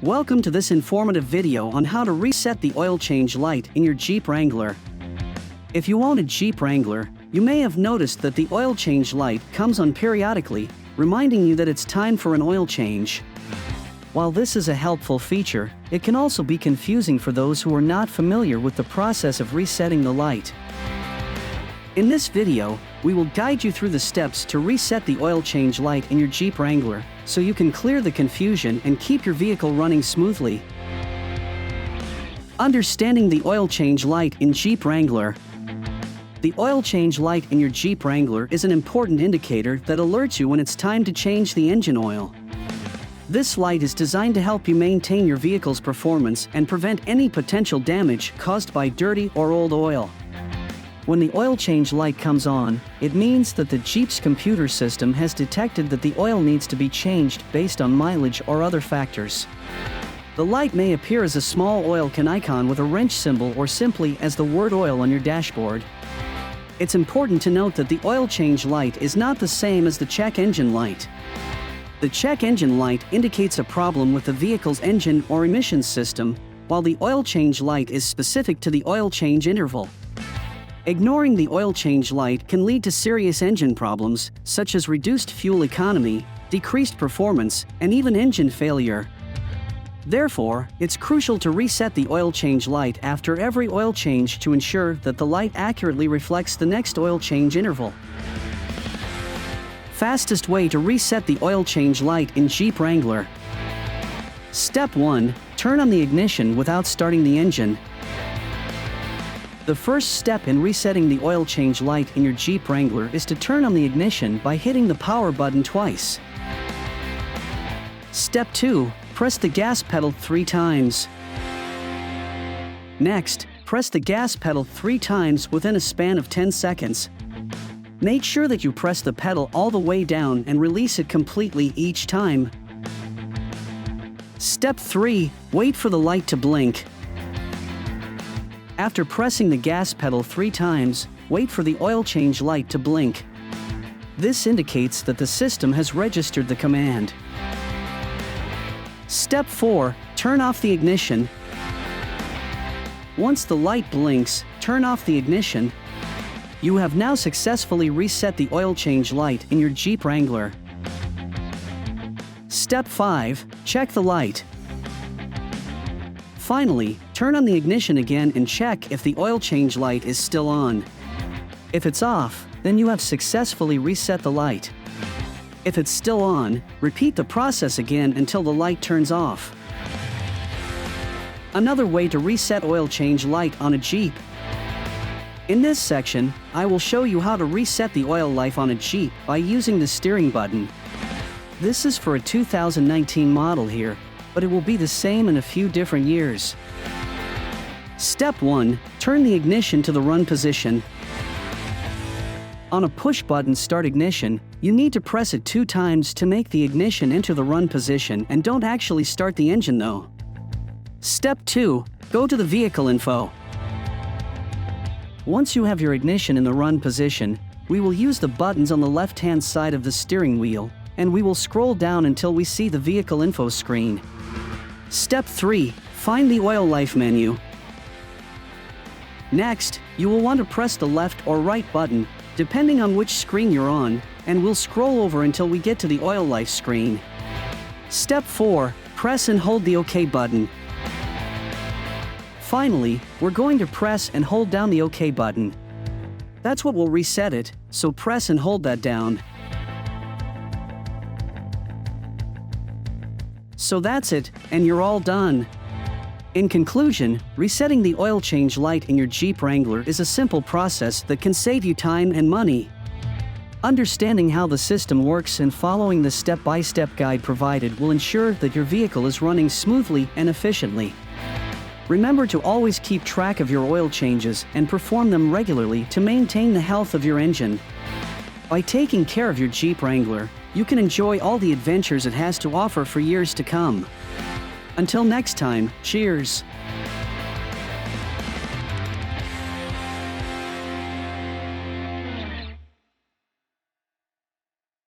Welcome to this informative video on how to reset the oil change light in your Jeep Wrangler. If you own a Jeep Wrangler, you may have noticed that the oil change light comes on periodically, reminding you that it's time for an oil change. While this is a helpful feature, it can also be confusing for those who are not familiar with the process of resetting the light. In this video, we will guide you through the steps to reset the oil change light in your Jeep Wrangler, so you can clear the confusion and keep your vehicle running smoothly. Understanding the oil change light in Jeep Wrangler. The oil change light in your Jeep Wrangler is an important indicator that alerts you when it's time to change the engine oil. This light is designed to help you maintain your vehicle's performance and prevent any potential damage caused by dirty or old oil. When the oil change light comes on, it means that the Jeep's computer system has detected that the oil needs to be changed based on mileage or other factors. The light may appear as a small oil can icon with a wrench symbol or simply as the word oil on your dashboard. It's important to note that the oil change light is not the same as the check engine light. The check engine light indicates a problem with the vehicle's engine or emissions system, while the oil change light is specific to the oil change interval. Ignoring the oil change light can lead to serious engine problems, such as reduced fuel economy, decreased performance, and even engine failure. Therefore, it's crucial to reset the oil change light after every oil change to ensure that the light accurately reflects the next oil change interval. Fastest way to reset the oil change light in Jeep Wrangler. Step 1. Turn on the ignition without starting the engine. The first step in resetting the oil change light in your Jeep Wrangler is to turn on the ignition by hitting the power button twice. Step 2. Press the gas pedal 3 times. Next, press the gas pedal 3 times within a span of 10 seconds. Make sure that you press the pedal all the way down and release it completely each time. Step 3. Wait for the light to blink. After pressing the gas pedal 3 times, wait for the oil change light to blink. This indicates that the system has registered the command. Step 4. Turn off the ignition. Once the light blinks, turn off the ignition. You have now successfully reset the oil change light in your Jeep Wrangler. Step 5. Check the light. Finally, turn on the ignition again and check if the oil change light is still on. If it's off, then you have successfully reset the light. If it's still on, repeat the process again until the light turns off. Another way to reset oil change light on a Jeep. In this section, I will show you how to reset the oil life on a Jeep by using the steering button. This is for a 2019 model here, but it will be the same in a few different years. Step 1. Turn the ignition to the run position. On a push-button start ignition, you need to press it 2 times to make the ignition enter the run position and don't actually start the engine though. Step 2. Go to the vehicle info. Once you have your ignition in the run position, we will use the buttons on the left-hand side of the steering wheel, and we will scroll down until we see the vehicle info screen. Step 3. Find the oil life menu. Next, you will want to press the left or right button, depending on which screen you're on, and we'll scroll over until we get to the oil life screen. Step 4. Press and hold the OK button. Finally, we're going to press and hold down the OK button. That's what will reset it, so press and hold that down. So that's it, and you're all done. In conclusion, resetting the oil change light in your Jeep Wrangler is a simple process that can save you time and money. Understanding how the system works and following the step-by-step guide provided will ensure that your vehicle is running smoothly and efficiently. Remember to always keep track of your oil changes and perform them regularly to maintain the health of your engine. By taking care of your Jeep Wrangler, you can enjoy all the adventures it has to offer for years to come. Until next time, cheers!